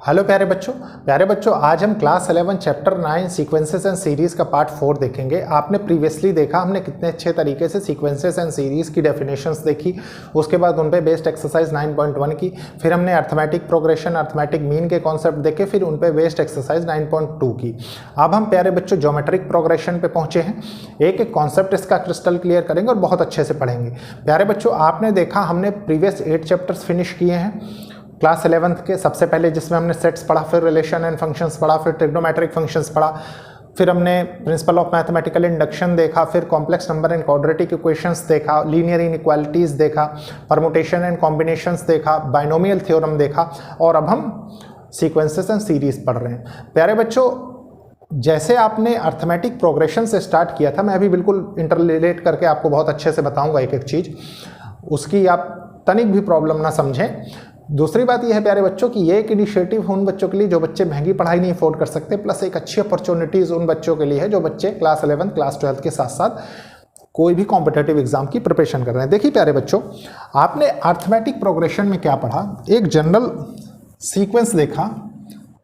Hello प्यारे बच्चों आज हम class 11 chapter 9 sequences and series का पार्ट 4 देखेंगे। आपने प्रीवियसली देखा हमने कितने अच्छे तरीके से सीक्वेंसेस एंड सीरीज की डेफिनेशंस देखी, उसके बाद उन पे बेस्ड एक्सरसाइज 9.1 की, फिर हमने अर्थमेटिक प्रोग्रेशन, अर्थमेटिक मीन के कॉन्सेप्ट देखे, फिर उन पे बेस्ड एक्सरसाइज 9.2 की। अब हम प्यारे बच्चों ज्योमेट्रिक प्रोग्रेशन पे पहुंचे हैं। एक एक कॉन्सेप्ट इसका क्रिस्टल क्लियर करेंगे और बहुत अच्छे से पढ़ेंगे। प्यारे बच्चों आपने देखा हमने प्रीवियस 8 चैप्टर्स फिनिश किए हैं क्लास 11th के। सबसे पहले जिसमें हमने सेट्स पढ़ा, फिर रिलेशन एंड फंक्शंस पढ़ा, फिर ट्रिग्नोमेट्रिक फंक्शंस पढ़ा, फिर हमने प्रिंसिपल ऑफ मैथमेटिकल इंडक्शन देखा, फिर complex number and quadratic equations देखा, लीनियर इनइक्वालिटीज देखा, परमुटेशन एंड कॉम्बिनेशंस देखा, बाइनोमियल थ्योरम देखा और अब हम सीक्वेंसेस एंड सीरीज पढ़ रहे हैं। प्यारे बच्चों जैसे आपने अर्थमेटिक प्रोग्रेशन से स्टार्ट किया था, मैं अभी बिल्कुल इंटररिलेट करके आपको बहुत अच्छे से बताऊंगा एक एक चीज़, उसकी आप तनिक भी प्रॉब्लम ना समझें। दूसरी बात यह है प्यारे बच्चों कि ये एक इनिशिएटिव उन बच्चों के लिए जो बच्चे महंगी पढ़ाई नहीं अफोर्ड कर सकते, प्लस एक अच्छी अपॉर्चुनिटीज़ उन बच्चों के लिए है जो बच्चे क्लास 11 क्लास 12 के साथ साथ कोई भी कॉम्पिटिटिव एग्जाम की प्रिपरेशन कर रहे हैं। देखिए प्यारे बच्चों आपने अर्थमेटिक प्रोग्रेशन में क्या पढ़ा, एक जनरल सीक्वेंस देखा।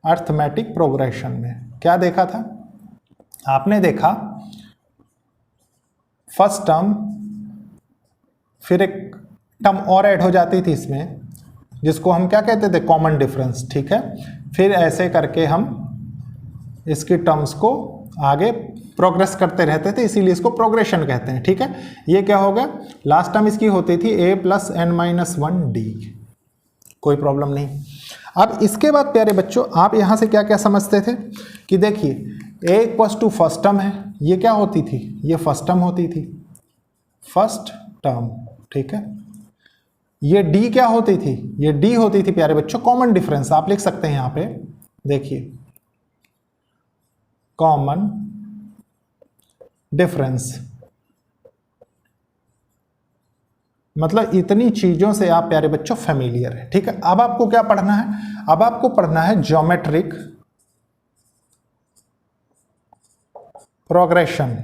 अर्थमेटिक प्रोग्रेशन में क्या देखा था आपने? देखा फर्स्ट टर्म, फिर एक टर्म और ऐड हो जाती थी इसमें जिसको हम क्या कहते थे, कॉमन डिफरेंस, ठीक है। फिर ऐसे करके हम इसकी टर्म्स को आगे प्रोग्रेस करते रहते थे, इसीलिए इसको प्रोग्रेशन कहते हैं, ठीक है। ये क्या होगा, लास्ट टर्म इसकी होती थी a + n-1d, कोई प्रॉब्लम नहीं। अब इसके बाद प्यारे बच्चों आप यहां से क्या क्या समझते थे कि देखिए a = फर्स्ट टर्म है, ये क्या होती थी, ये फर्स्ट टर्म होती थी, फर्स्ट टर्म, ठीक है। ये d क्या होती थी, ये d होती थी प्यारे बच्चों कॉमन डिफरेंस। आप लिख सकते हैं यहां पे, देखिए कॉमन डिफरेंस, मतलब इतनी चीजों से आप प्यारे बच्चों फेमिलियर है, ठीक है। अब आपको क्या पढ़ना है, अब आपको पढ़ना है ज्योमेट्रिक प्रोग्रेशन।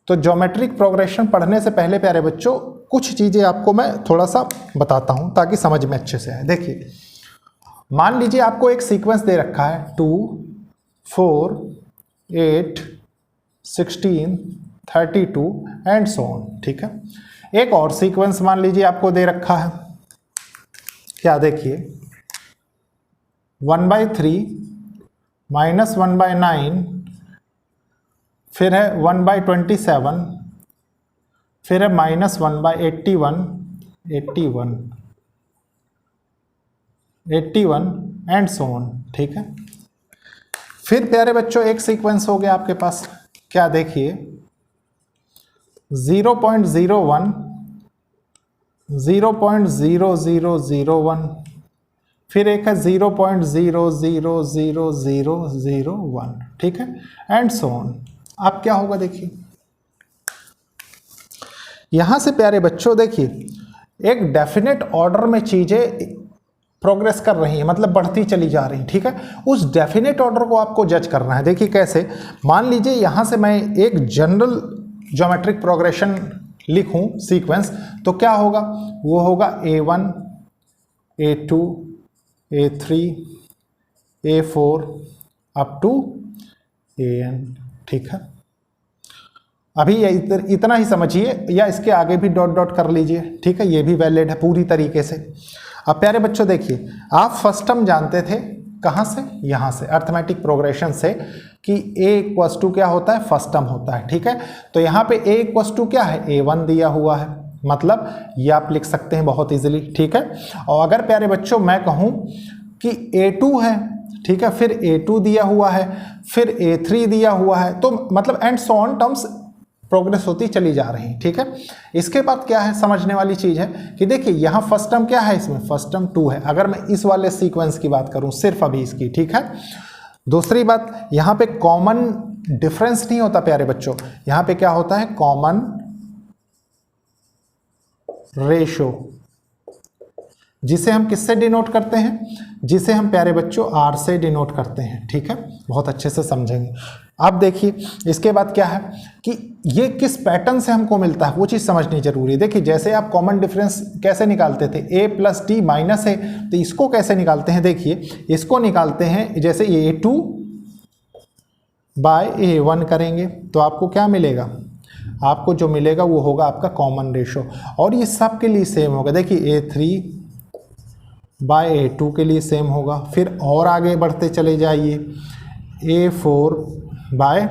तो ज्योमेट्रिक प्रोग्रेशन पढ़ने से पहले प्यारे बच्चों कुछ चीज़ें आपको मैं थोड़ा सा बताता हूं ताकि समझ में अच्छे से आए। देखिए मान लीजिए आपको एक सीक्वेंस दे रखा है 2, 4, 8, 16, 32 एंड सो ऑन, ठीक है। एक और सीक्वेंस मान लीजिए आपको दे रखा है, क्या देखिए 1/3 -1/9, फिर है 1/27, फिर है -1/81, 81 एंड सो ऑन, ठीक है। फिर प्यारे बच्चों एक सीक्वेंस हो गया आपके पास, क्या देखिए 0.01, 0.0001, फिर एक है 0.000001, ठीक है, एंड सो ऑन। अब क्या होगा देखिए यहां से प्यारे बच्चों देखिए एक डेफिनेट ऑर्डर में चीजें प्रोग्रेस कर रही हैं, मतलब बढ़ती चली जा रही हैं, ठीक है। उस डेफिनेट ऑर्डर को आपको जज करना है। देखिए कैसे, मान लीजिए यहां से मैं एक जनरल ज्योमेट्रिक प्रोग्रेशन लिखूं सीक्वेंस, तो क्या होगा, वो होगा A1, A2, A3, A4 up to AN, ठीक है। अभी इतना ही समझिए, या इसके आगे भी डॉट डॉट कर लीजिए, ठीक है, ये भी वैलिड है पूरी तरीके से। अब प्यारे बच्चों देखिए आप फर्स्ट टर्म जानते थे कहां से, यहां से अर्थमेटिक प्रोग्रेशन से, कि a = क्या होता है, फर्स्ट टर्म होता है, ठीक है। तो यहां पे a = क्या है, A1 दिया हुआ है, मतलब ये आप लिख सकते हैं बहुत इजीली, ठीक है। और अगर प्यारे बच्चों मैं कहूं कि A2 है, ठीक है, फिर A2 दिया हुआ है, फिर A3 दिया हुआ है, तो मतलब and so on terms progress होती चली जा रही है, ठीक है। इसके बाद क्या है, समझने वाली चीज है कि देखिए यहां फर्स्ट टर्म क्या है, इसमें फर्स्ट टर्म 2 है, अगर मैं इस वाले सीक्वेंस की बात करूं सिर्फ अभी इसकी, ठीक है। दूसरी बात यहां पे कॉमन डिफरेंस नहीं होता प्यारे बच्चों, यहां पे क्या होता है, कॉमन रेशो, जिसे हम किससे डिनोट करते हैं, जिसे हम प्यारे बच्चों R से डिनोट करते हैं, ठीक है। बहुत अच्छे से समझेंगे। अब देखिए इसके बाद क्या है कि ये किस पैटर्न से हमको मिलता है वो चीज़ समझनी जरूरी है। देखिए जैसे आप कॉमन डिफरेंस कैसे निकालते थे, a प्लस टी माइनस है, तो इसको कैसे निकालते हैं, देखिए इसको निकालते हैं जैसे a2 बाय a1 करेंगे तो आपको क्या मिलेगा, आपको जो मिलेगा वो होगा आपका कॉमन रेशो, और ये सब के लिए सेम होगा। देखिए a3 बाय a2 के लिए सेम होगा, फिर और आगे बढ़ते चले जाइए a4 bye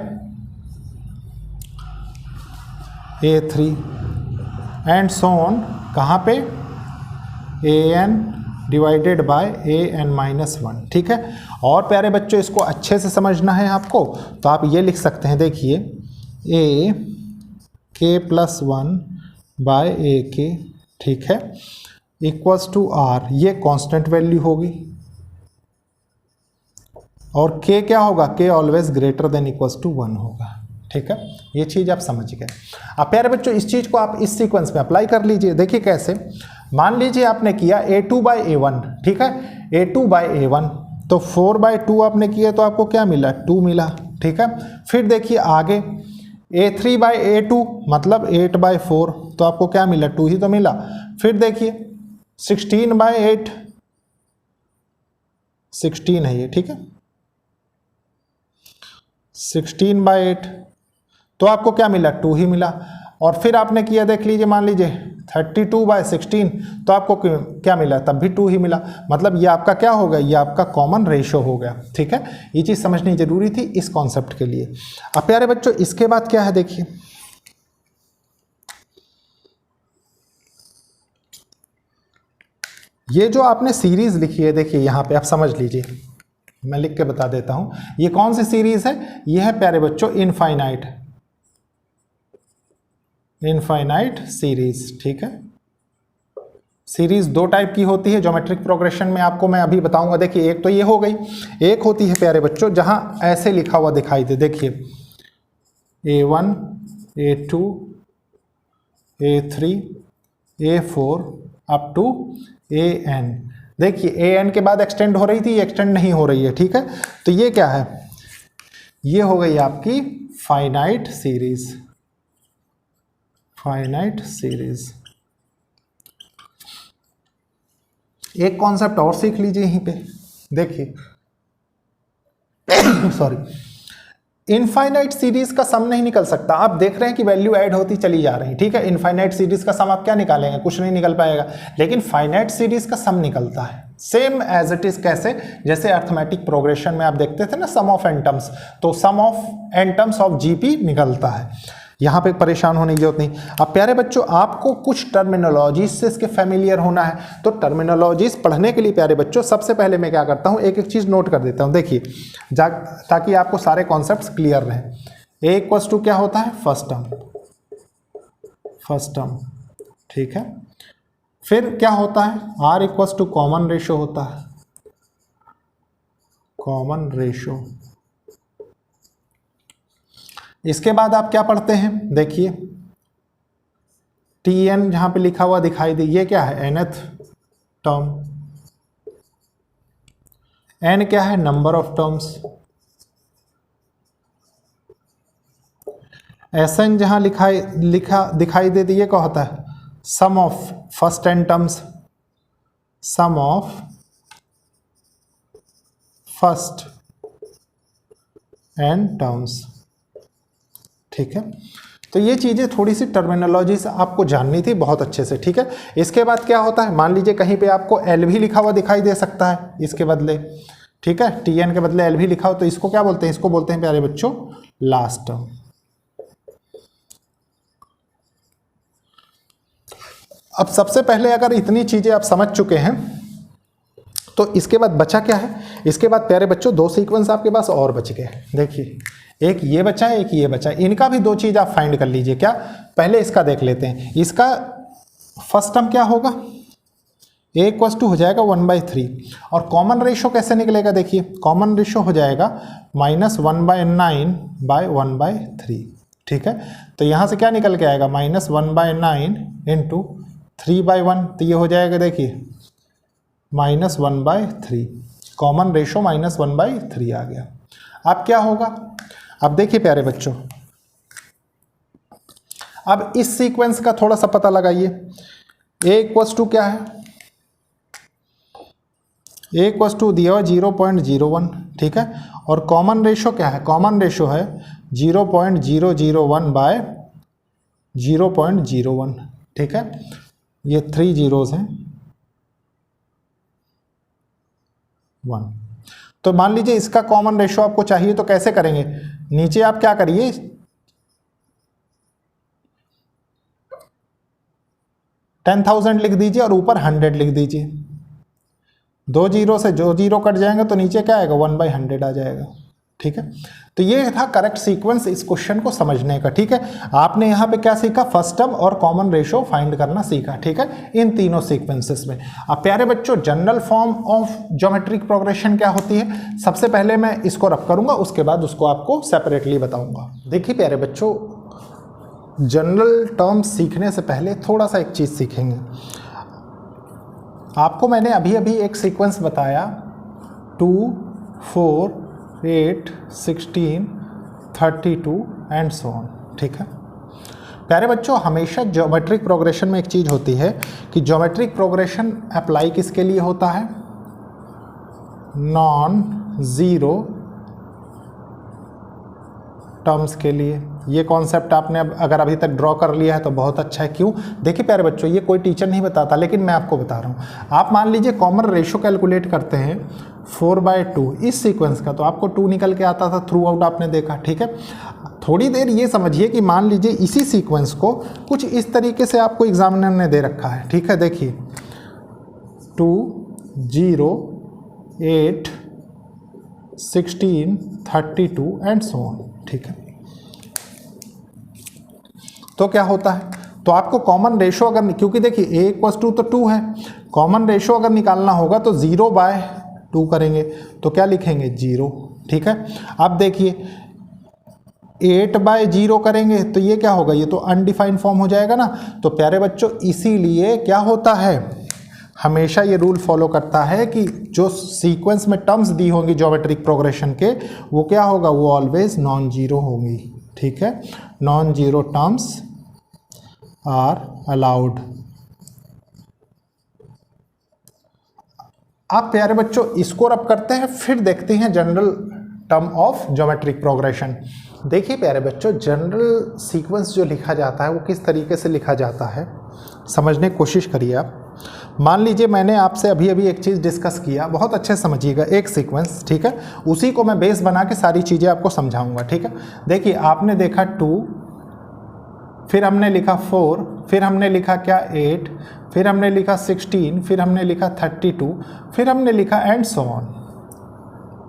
a3 and so on, कहाँ पे an डिवाइडेड बाय an-1, ठीक है। और प्यारे बच्चों इसको अच्छे से समझना है आपको, तो आप ये लिख सकते हैं, देखिए a k plus 1 by a k, ठीक है, इक्वल्स टू r, ये कांस्टेंट वैल्यू होगी, और k क्या होगा, k always greater than equals to 1 होगा, ठीक है। ये चीज़ आप समझ गए। अब प्यारे बच्चों इस चीज़ को आप इस सीक्वेंस में अप्लाई कर लीजिए। देखिए कैसे, मान लीजिए आपने किया a2 बाई a1, ठीक है, a2 बाई a1, तो 4/2 आपने किया तो आपको क्या मिला, 2 मिला, ठीक है। फिर देखिए आगे a3 बाई a2 मतलब 8/4, तो आपको क्या मिला, 2 ही तो मिला। फिर देखिए 16/8, 16 है ये, ठीक है, 16/8, तो आपको क्या मिला, 2 ही मिला। और फिर आपने किया, देख लीजिए, मान लीजिए 32/16, तो आपको क्या मिला, तब भी 2 ही मिला। मतलब ये आपका क्या हो गया, ये आपका कॉमन रेशो हो गया, ठीक है। ये चीज़ समझनी जरूरी थी इस कॉन्सेप्ट के लिए। अब प्यारे बच्चों इसके बाद क्या है, देखिए ये जो आपने सीरीज लिखी है, देखिए यहाँ पे आप समझ लीजिए, मैं लिख के बता देता हूँ, ये कौन सी सीरीज है, ये है प्यारे बच्चों इनफाइनाइट सीरीज, ठीक है। सीरीज दो टाइप की होती है ज्योमेट्रिक प्रोग्रेशन में, आपको मैं अभी बताऊंगा। देखिए एक तो ये हो गई, एक होती है प्यारे बच्चों जहां ऐसे लिखा हुआ दिखाई दे, देखिए a1 a2 a3 a4 up to an। देखिए an के बाद एक्सटेंड हो रही थी, ये एक्सटेंड नहीं हो रही है, ठीक है। तो ये क्या है, ये हो गई आपकी फाइनाइट सीरीज, फाइनाइट सीरीज। एक कॉन्सेप्ट और सीख लीजिए यहीं पे, देखिए सॉरी, इनफाइनाइट सीरीज का सम नहीं निकल सकता। आप देख रहे हैं कि वैल्यू ऐड होती चली जा रही है, ठीक है। इनफाइनाइट सीरीज का सम आप क्या निकालेंगे, कुछ नहीं निकल पाएगा, लेकिन फाइनाइट सीरीज का सम निकलता है, सेम एज इट इज। कैसे, जैसे अर्थमेटिक प्रोग्रेशन में आप देखते थे ना सम ऑफ एन टर्म्स, तो sum of N terms of GP निकलता है। यहाँ पे परेशान होने की जरूरत नहीं। अब प्यारे बच्चों आपको कुछ टर्मिनोलॉजीज से इसके फेमिलियर होना है, तो टर्मिनोलॉजीज पढ़ने के लिए प्यारे बच्चों सबसे पहले मैं क्या करता हूँ, एक एक चीज़ नोट कर देता हूँ। देखिए ताकि आपको सारे कॉन्सेप्ट्स क्लियर रहें। ए इक्वल्स टू क्या होता है, फर्स्ट टर्म, ठीक है। फिर क्या होता है, r equals to common ratio होता है, कॉमन रेशो। इसके बाद आप क्या पढ़ते हैं, देखिए Tn जहां पे लिखा हुआ दिखाई दे, ये क्या है, nth टर्म। n क्या है, नंबर ऑफ टर्म्स। Sn जहां दिखाई दे, ये क्या होता है, sum of first n terms, sum of first n terms, ठीक है। तो ये चीज़ें थोड़ी सी टर्मिनोलॉजी से आपको जाननी थी बहुत अच्छे से, ठीक है। इसके बाद क्या होता है, मान लीजिए कहीं पे आपको एल भी लिखा हुआ दिखाई दे सकता है इसके बदले, ठीक है, Tn के बदले एल भी लिखा हो, तो इसको क्या बोलते हैं, इसको बोलते हैं प्यारे बच्चों लास्ट टर्म। अब सबसे पहले अगर इतनी चीज़ें आप समझ चुके हैं तो इसके बाद बचा क्या है, इसके बाद प्यारे बच्चों दो सीक्वेंस आपके पास और बच गए। देखिए एक ये बचा है, एक ये बचा है, इनका भी दो चीज़ आप फाइंड कर लीजिए। क्या, पहले इसका देख लेते हैं। इसका फर्स्ट टर्म क्या होगा, a इक्वल्स टू हो जाएगा 1/3, और कॉमन रेशो कैसे निकलेगा, देखिए कॉमन रेशो हो जाएगा -1/9/1/3, ठीक है। तो यहाँ से क्या निकल के आएगा, -1/9 इंटू 3/1, तो ये हो जाएगा देखिए -1/3, कॉमन रेशो -1/3 आ गया। अब क्या होगा, अब देखिए प्यारे बच्चों, अब इस सीक्वेंस का थोड़ा सा पता लगाइए। ए इक्वल्स टू क्या है, ए इक्वल्स टू दिया हुआ 0.01, ठीक है, और कॉमन रेशो क्या है, कॉमन रेशो है 0.001 बाय 0.01, ठीक है, ये 3 जीरोज हैं 1। तो मान लीजिए इसका कॉमन रेशो आपको चाहिए, तो कैसे करेंगे, नीचे आप क्या करिए, 10,000 लिख दीजिए और ऊपर 100 लिख दीजिए। 2 जीरो से जो जीरो कट जाएंगे तो नीचे क्या आएगा, 1/100 आ जाएगा, ठीक है। तो ये था करेक्ट सीक्वेंस इस क्वेश्चन को समझने का, ठीक है। आपने यहाँ पे क्या सीखा, फर्स्ट टर्म और कॉमन रेशो फाइंड करना सीखा, ठीक है, इन तीनों सीक्वेंसेस में। अब प्यारे बच्चों, general form of geometric progression क्या होती है, सबसे पहले मैं इसको रफ करूंगा, उसके बाद उसको आपको सेपरेटली बताऊंगा। देखिए प्यारे बच्चों, जनरल टर्म्स सीखने से पहले थोड़ा सा एक चीज़ सीखेंगे। आपको मैंने अभी अभी एक सीक्वेंस बताया 2, 4, 8, 16, 32 एंड सो ऑन, ठीक है। प्यारे बच्चों, हमेशा ज्योमेट्रिक प्रोग्रेशन में एक चीज़ होती है कि ज्योमेट्रिक प्रोग्रेशन अप्लाई किसके लिए होता है, नॉन ज़ीरो टर्म्स के लिए। ये कॉन्सेप्ट आपने अगर अभी तक ड्रॉ कर लिया है तो बहुत अच्छा है। क्यों, देखिए प्यारे बच्चों, ये कोई टीचर नहीं बताता, लेकिन मैं आपको बता रहा हूँ। आप मान लीजिए कॉमन रेशो कैलकुलेट करते हैं 4/2 इस सीक्वेंस का, तो आपको 2 निकल के आता था, थ्रू आउट आपने देखा, ठीक है। थोड़ी देर ये समझिए कि मान लीजिए इसी सीक्वेंस को कुछ इस तरीके से आपको एग्जामिनर ने दे रखा है, ठीक है। देखिए 2, 0, 8, 16, 32 एंड सो ऑन, ठीक है। तो क्या होता है, तो आपको कॉमन रेशो अगर, क्योंकि देखिए a इक्वल्स टू तो 2 है, कॉमन रेशो अगर निकालना होगा तो 0/2 करेंगे, तो क्या लिखेंगे 0, ठीक है। अब देखिए 8/0 करेंगे तो ये क्या होगा, ये तो अनडिफाइंड फॉर्म हो जाएगा ना। तो प्यारे बच्चों, इसीलिए क्या होता है, हमेशा ये रूल फॉलो करता है कि जो सीक्वेंस में टर्म्स दी होंगी ज्योमेट्रिक प्रोग्रेशन के, वो क्या होगा, वो ऑलवेज नॉन जीरो होंगी, ठीक है। Non zero terms are allowed. आप प्यारे बच्चों इसको रब करते हैं, फिर देखते हैं general term of geometric progression. देखिए प्यारे बच्चों, जनरल सीक्वेंस जो लिखा जाता है वो किस तरीके से लिखा जाता है, समझने की कोशिश करिए आप। मान लीजिए मैंने आपसे अभी अभी एक चीज़ डिस्कस किया, बहुत अच्छे से समझिएगा, एक सीक्वेंस, ठीक है, उसी को मैं बेस बना के सारी चीज़ें आपको समझाऊंगा, ठीक है। देखिए आपने देखा 2, फिर हमने लिखा 4, फिर हमने लिखा क्या 8, फिर हमने लिखा 16, फिर हमने लिखा 32, फिर हमने लिखा and so on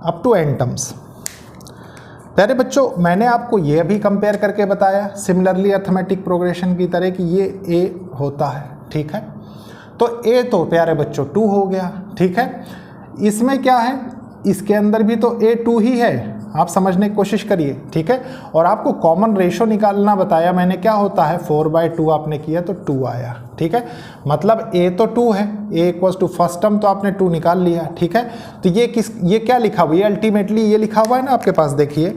up to n terms. प्यारे बच्चों, मैंने आपको ये भी कंपेयर करके बताया सिमिलरली अर्थमेटिक प्रोग्रेशन की तरह कि ये a होता है, ठीक है। तो a तो प्यारे बच्चों 2 हो गया, ठीक है। इसमें क्या है, इसके अंदर भी तो a 2 ही है, आप समझने की कोशिश करिए, ठीक है। और आपको कॉमन रेशो निकालना बताया मैंने, क्या होता है 4/2 आपने किया तो 2 आया, ठीक है। मतलब a तो 2 है, a equals to first term तो आपने 2 निकाल लिया, ठीक है। तो ये क्या लिखा हुआ है, अल्टीमेटली ये लिखा हुआ है ना आपके पास, देखिए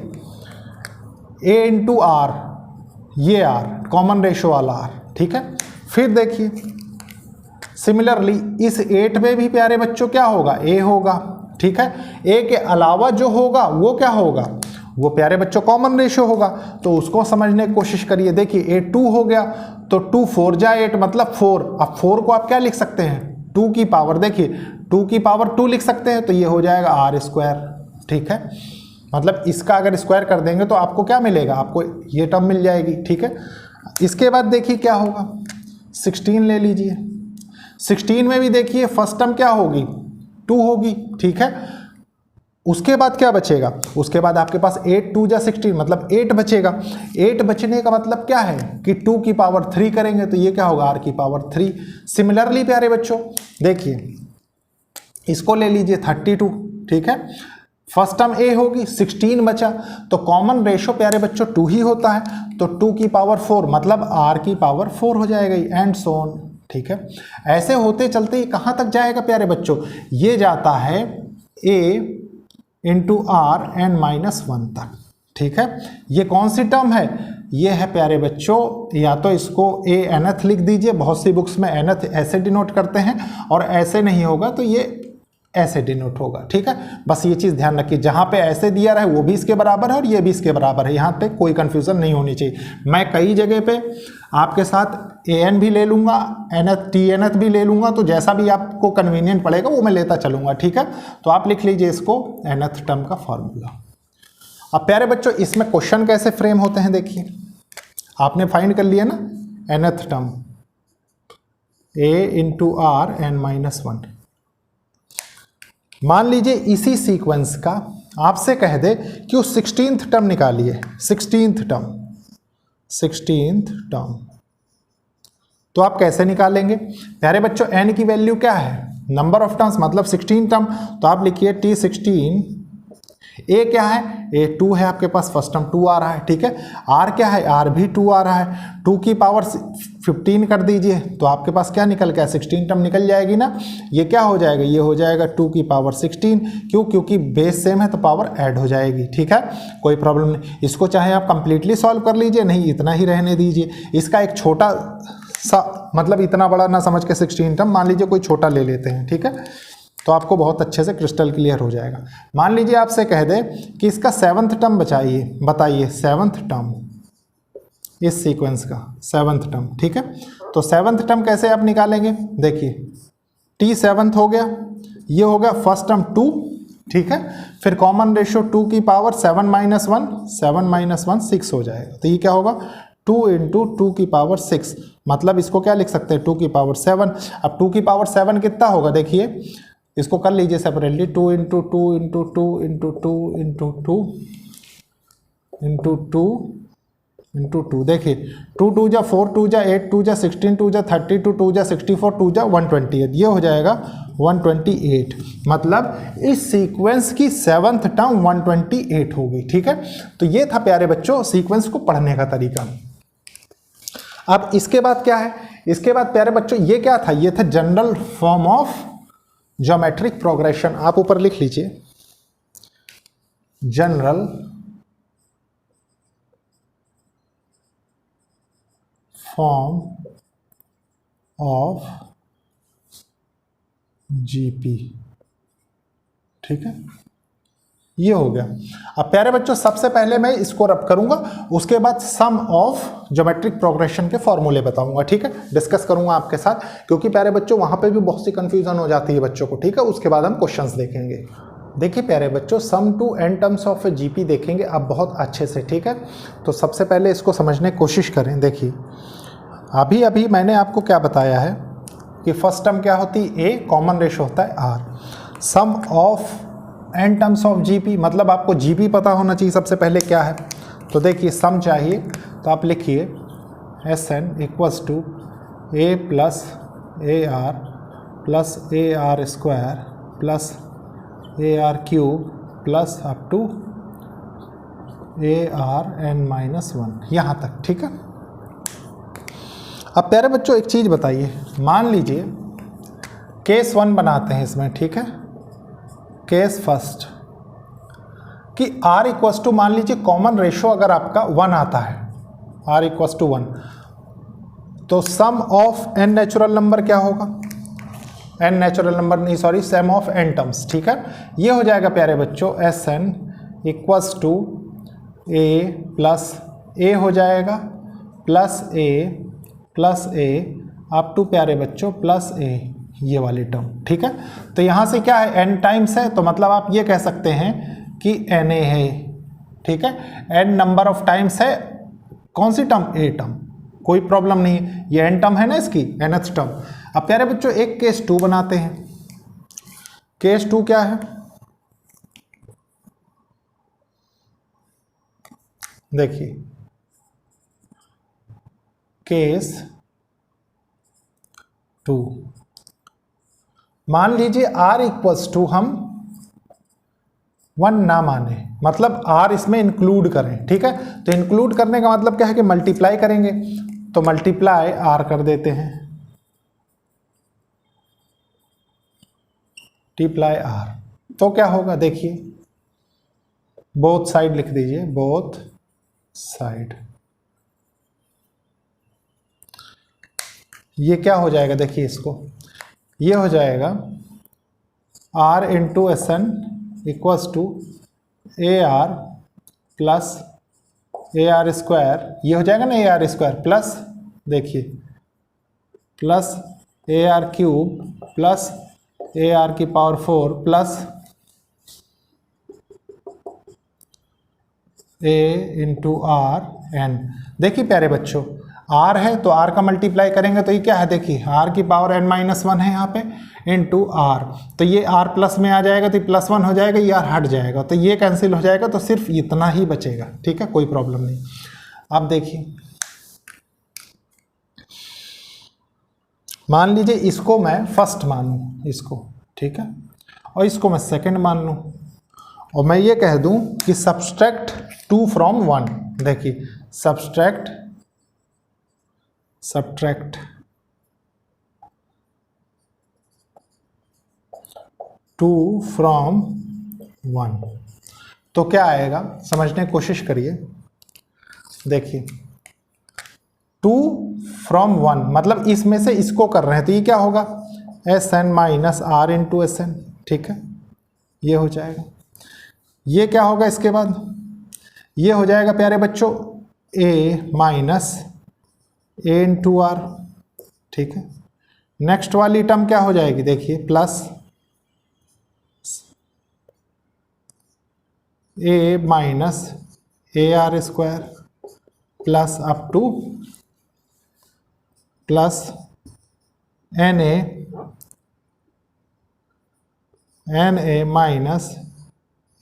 a इंटू आर, ये r कॉमन रेशो वाला r, ठीक है। फिर देखिए सिमिलरली इस 8 में भी प्यारे बच्चों क्या होगा, a होगा, ठीक है। a के अलावा जो होगा वो क्या होगा, वो प्यारे बच्चों कॉमन रेशो होगा। तो उसको समझने की कोशिश करिए। देखिए a 2 हो गया तो 2 4 जा 8 मतलब 4। अब 4 को आप क्या लिख सकते हैं, 2 की पावर, देखिए 2 की पावर 2 लिख सकते हैं, तो ये हो जाएगा r², ठीक है। मतलब इसका अगर स्क्वायर कर देंगे तो आपको क्या मिलेगा, आपको ये टर्म मिल जाएगी, ठीक है। इसके बाद देखिए क्या होगा, 16 ले लीजिए, 16 में भी देखिए फर्स्ट टर्म क्या होगी 2 होगी, ठीक है। उसके बाद क्या बचेगा, उसके बाद आपके पास 8 2 जा 16 मतलब 8 बचेगा। 8 बचने का मतलब क्या है कि 2 की पावर 3 करेंगे तो ये क्या होगा, r की पावर 3। सिमिलरली प्यारे बच्चों देखिए इसको ले लीजिए 32, ठीक है। फर्स्ट टर्म a होगी, 16 बचा, तो कॉमन रेशो प्यारे बच्चों 2 ही होता है, तो 2 की पावर 4 मतलब r की पावर 4 हो जाएगा, एंड सो ऑन, ठीक है। ऐसे होते चलते ही कहाँ तक जाएगा प्यारे बच्चों, ये जाता है a इंटू r n-1 तक, ठीक है। ये कौन सी टर्म है, ये है प्यारे बच्चों, या तो इसको ए nth लिख दीजिए, बहुत सी बुक्स में nth ऐसे डिनोट करते हैं, और ऐसे नहीं होगा तो ये ऐसे डिनोट होगा, ठीक है। बस ये चीज़ ध्यान रखिए, जहाँ पे ऐसे दिया रहे वो भी इसके बराबर है और ये भी इसके बराबर है, यहाँ पे कोई कंफ्यूजन नहीं होनी चाहिए। मैं कई जगह पे आपके साथ an भी ले लूँगा, nth tnth भी ले लूँगा, तो जैसा भी आपको कन्वीनियंट पड़ेगा वो मैं लेता चलूँगा, ठीक है। तो आप लिख लीजिए इसको nth टर्म का फॉर्मूला। अब प्यारे बच्चों इसमें क्वेश्चन कैसे फ्रेम होते हैं, देखिए आपने फाइंड कर लिया ना nth term, a into r n-1। मान लीजिए इसी सीक्वेंस का आपसे कह दे कि उस 16th टर्म निकालिए, 16th टर्म, तो आप कैसे निकालेंगे प्यारे बच्चों? n की वैल्यू क्या है, नंबर ऑफ टर्म्स मतलब 16 टर्म, तो आप लिखिए t16। a क्या है, a 2 है आपके पास, फर्स्ट टर्म 2 आ रहा है, ठीक है। r क्या है, r भी 2 आ रहा है, 2 की पावर 15 कर दीजिए, तो आपके पास क्या निकल गया, 16 टर्म निकल जाएगी ना। ये क्या हो जाएगा, ये हो जाएगा 2 की पावर 16, क्यों, क्योंकि बेस सेम है तो पावर ऐड हो जाएगी, ठीक है, कोई प्रॉब्लम नहीं। इसको चाहे आप कंप्लीटली सॉल्व कर लीजिए, नहीं इतना ही रहने दीजिए। इसका एक छोटा सा, मतलब इतना बड़ा ना समझ के 16 टर्म, मान लीजिए कोई छोटा ले लेते हैं, ठीक है, तो आपको बहुत अच्छे से क्रिस्टल क्लियर हो जाएगा। मान लीजिए आपसे कह दे कि इसका 7th टर्म बताइए 7th टर्म, इस सीक्वेंस का 7th टर्म, ठीक है। तो 7th टर्म कैसे आप निकालेंगे, देखिए t 7th हो गया, ये हो गया फर्स्ट टर्म 2, ठीक है, फिर कॉमन रेशियो 2 की पावर 7 - 1 6 हो जाएगा, तो ये क्या होगा 2 इंटू 2 की पावर 6, मतलब इसको क्या लिख सकते हैं 2 की पावर 7। अब 2 की पावर 7 कितना होगा, देखिए इसको कर लीजिए separately, 2 into 2 into 2 into 2 into 2 into 2 into 2, देखिए 2 2 जा 4, 2 जा 8, 2 जा 16, 2 जा 32, 2 जा 64, 2 जा 128, ये हो जाएगा 128। मतलब इस सीक्वेंस की 7th टर्म 128 हो गई, ठीक है। तो ये था प्यारे बच्चों सीक्वेंस को पढ़ने का तरीका। अब इसके बाद क्या है, इसके बाद प्यारे बच्चों ये क्या था, ये था general form of geometric progression. आप ऊपर लिख लीजिए जनरल फॉर्म ऑफ जीपी, ठीक है, ये हो गया। अब प्यारे बच्चों सबसे पहले मैं इसको रब करूंगा, उसके बाद सम ऑफ ज्योमेट्रिक प्रोग्रेशन के फॉर्मूले बताऊंगा, ठीक है, डिस्कस करूंगा आपके साथ, क्योंकि प्यारे बच्चों वहां पे भी बहुत सी कंफ्यूजन हो जाती है बच्चों को, ठीक है। उसके बाद हम क्वेश्चंस देखेंगे। देखिए प्यारे बच्चों sum to n terms of GP देखेंगे अब बहुत अच्छे से, ठीक है। तो सबसे पहले इसको समझने की कोशिश करें। देखिए अभी अभी मैंने आपको क्या बताया है कि फर्स्ट टर्म क्या होती है, a, कॉमन रेशियो होता है r, sum of n terms of GP, मतलब आपको जीपी पता होना चाहिए सबसे पहले क्या है। तो देखिए सम चाहिए, तो आप लिखिए Sn equals to a plus AR plus AR square plus AR cube plus up to AR n-1, यहाँ तक, ठीक है। अब प्यारे बच्चों एक चीज़ बताइए, मान लीजिए केस 1 बनाते हैं इसमें, ठीक है, केस फर्स्ट कि r इक्वल्स टू, मान लीजिए कॉमन रेशो अगर आपका 1 आता है, r इक्वल्स टू 1, तो sum of n natural number क्या होगा, n नेचुरल नंबर नहीं sorry sum of n terms, ठीक है, ये हो जाएगा प्यारे बच्चों Sn equals to a plus a हो जाएगा प्लस a अप टू प्यारे बच्चों प्लस a, ये वाली टर्म, ठीक है। तो यहाँ से क्या है n टाइम्स है, तो मतलब आप ये कह सकते हैं कि na है, ठीक है, n नंबर ऑफ टाइम्स है, कौन सी टर्म, a टर्म, कोई प्रॉब्लम नहीं है, ये n टर्म है ना इसकी nth टर्म। अब प्यारे बच्चों एक केस 2 बनाते हैं। केस 2 क्या है, देखिए केस 2, मान लीजिए r इक्वल्स टू हम 1 ना माने, मतलब r इसमें इंक्लूड करें, ठीक है। तो इंक्लूड करने का मतलब क्या है कि मल्टीप्लाई करेंगे, तो मल्टीप्लाई r कर देते हैं, मल्टीप्लाई r, तो क्या होगा देखिए बोथ साइड लिख दीजिए, बोथ साइड। ये क्या हो जाएगा देखिए इसको, ये हो जाएगा r into S N equals to A R plus A are square, ये हो जाएगा ना ए आर स्क्वायर प्लस, देखिए plus A R cube plus A are की power 4 plus A into R N. देखिए प्यारे बच्चों, आर है तो आर का मल्टीप्लाई करेंगे तो ये क्या है, देखिए आर की पावर n माइनस 1 है यहाँ पे इंटू आर, तो ये आर प्लस में आ जाएगा तो प्लस 1 हो जाएगा, ये आर हट जाएगा तो ये कैंसिल हो जाएगा, तो सिर्फ इतना ही बचेगा। ठीक है, कोई प्रॉब्लम नहीं। अब देखिए, मान लीजिए इसको मैं फर्स्ट मानूं इसको, ठीक है, और इसको मैं सेकंड मान लूं, और मैं ये कह दूं कि सब्सट्रैक्ट 2 फ्रॉम 1। देखिए सब्सट्रैक्ट 2 फ्रॉम 1, तो क्या आएगा समझने की कोशिश करिए। देखिए 2 फ्रॉम 1 मतलब इसमें से इसको कर रहे हैं, तो ये क्या होगा, S n minus r into S n. ठीक है, ये हो जाएगा। ये क्या होगा इसके बाद, ये हो जाएगा प्यारे बच्चों a minus a into r. ठीक है, नेक्स्ट वाली टर्म क्या हो जाएगी, देखिए plus a minus a are square plus up to plus n a minus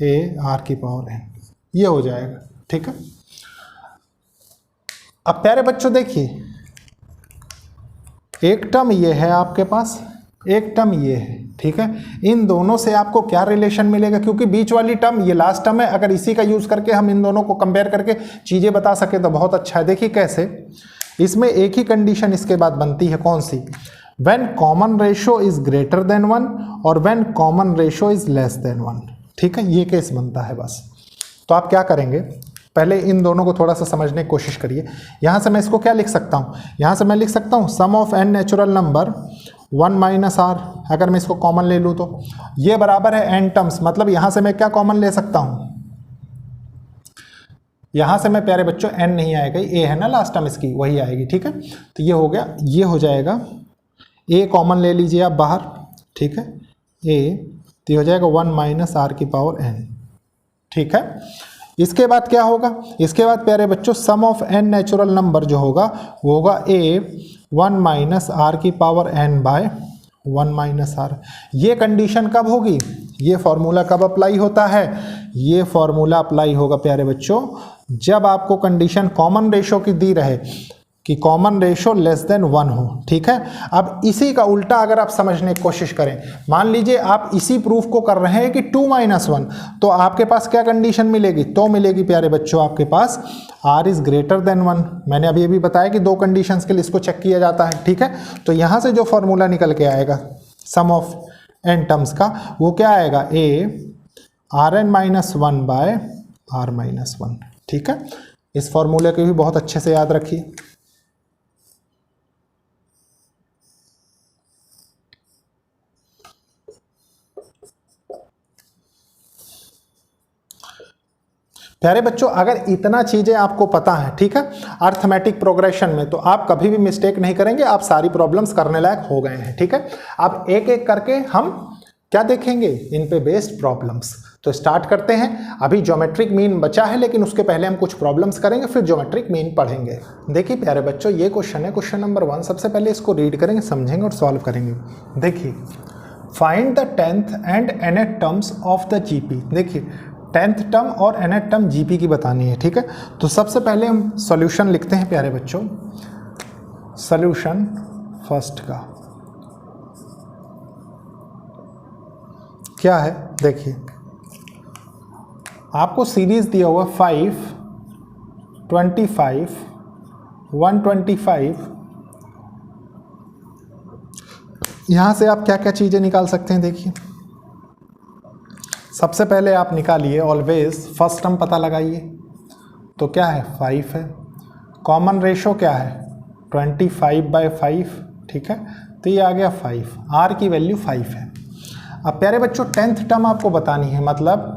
a are की पावर एन, ये हो जाएगा। ठीक है, अब प्यारे बच्चों देखिए, एक टर्म ये है आपके पास, एक टर्म ये है। ठीक है, इन दोनों से आपको क्या रिलेशन मिलेगा, क्योंकि बीच वाली टर्म ये लास्ट टर्म है, अगर इसी का यूज करके हम इन दोनों को कंपेयर करके चीजें बता सके तो बहुत अच्छा है। देखिए कैसे, इसमें एक ही कंडीशन इसके बाद बनती है, कौन सी, when common ratio is greater than 1 और when common ratio is less than 1। ठीक है, ये केस बनता है बस। तो आप क्या करेंगे, पहले इन दोनों को थोड़ा सा समझने की कोशिश करिए। यहाँ से मैं इसको क्या लिख सकता हूँ, यहाँ से मैं लिख सकता हूँ sum of N natural number 1 minus R, अगर मैं इसको कॉमन ले लूँ तो ये बराबर है एन टर्म्स, मतलब यहाँ से मैं क्या कॉमन ले सकता हूँ, यहाँ से मैं प्यारे बच्चों एन नहीं आएगा, ए है ना लास्ट टर्म इसकी, वही आएगी। ठीक है, तो ये हो गया, ये हो जाएगा ए कॉमन ले लीजिए आप बाहर। ठीक है, ए तो ये हो जाएगा 1 माइनस आर की पावर एन। ठीक है, इसके बाद क्या होगा, इसके बाद प्यारे बच्चों sum of N natural number जो होगा वो होगा ए 1 माइनस आर की power n by 1 minus r. ये कंडीशन कब होगी, ये फॉर्मूला कब अप्लाई होता है, ये फॉर्मूला अप्लाई होगा प्यारे बच्चों जब आपको कंडीशन कॉमन रेशो की दी रहे कि कॉमन रेशो लेस देन 1 हो। ठीक है, अब इसी का उल्टा अगर आप समझने की कोशिश करें, मान लीजिए आप इसी प्रूफ को कर रहे हैं कि 2 माइनस 1, तो आपके पास क्या कंडीशन मिलेगी, तो मिलेगी प्यारे बच्चों आपके पास r इज ग्रेटर देन 1। मैंने अभी अभी बताया कि 2 कंडीशंस के लिए इसको चेक किया जाता है। ठीक है, तो यहाँ से जो फॉर्मूला निकल के आएगा सम ऑफ एन टर्म्स का, वो क्या आएगा, a r n minus 1 by r minus 1। ठीक है, इस फॉर्मूले को भी बहुत अच्छे से याद रखिए। प्यारे बच्चों, अगर इतना चीजें आपको पता है, ठीक है, अर्थमेटिक प्रोग्रेशन में, तो आप कभी भी मिस्टेक नहीं करेंगे, आप सारी प्रॉब्लम्स करने लायक हो गए हैं। ठीक है, अब एक एक करके हम क्या देखेंगे, इन पे बेस्ड प्रॉब्लम्स। तो स्टार्ट करते हैं। अभी ज्योमेट्रिक मीन बचा है, लेकिन उसके पहले हम कुछ प्रॉब्लम्स करेंगे, फिर ज्योमेट्रिक मीन पढ़ेंगे। देखिए प्यारे बच्चों, ये क्वेश्चन है, क्वेश्चन नंबर 1। सबसे पहले इसको रीड करेंगे, समझेंगे और सॉल्व करेंगे। देखिए, find the 10th and nth terms of the GP. देखिए 10th टर्म और nth टर्म जीपी की बतानी है। ठीक है, तो सबसे पहले हम सॉल्यूशन लिखते हैं प्यारे बच्चों। सॉल्यूशन फर्स्ट का क्या है, देखिए आपको सीरीज दिया हुआ 5, 25, 125। यहां से आप क्या क्या चीजें निकाल सकते हैं, देखिए सबसे पहले आप निकालिए ऑलवेज फर्स्ट टर्म पता लगाइए, तो क्या है 5 है। कॉमन रेशो क्या है 25/5, ठीक है, तो ये आ गया 5, आर की वैल्यू 5 है। अब प्यारे बच्चों 10th टर्म आपको बतानी है, मतलब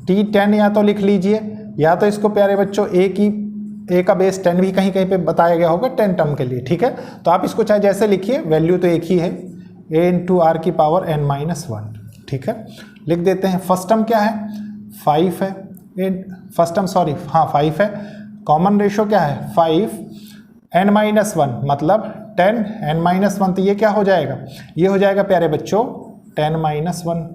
T10 या तो लिख लीजिए, या तो इसको प्यारे बच्चों ए का बेस 10 भी कहीं कहीं पे बताया गया होगा 10 टर्म के लिए, ठीक है। तो आप इसको चाहे जैसे लिखिए, वैल्यू तो एक ही है, a × r की पावर n-1, ठीक है। लिख देते हैं फर्स्ट टर्म क्या है 5 है, फर्स्ट टर्म सॉरी हाँ 5 है। कॉमन रेशो क्या है 5 n-1 मतलब 10 n-1, तो ये क्या हो जाएगा, ये हो जाएगा प्यारे बच्चों 10-1।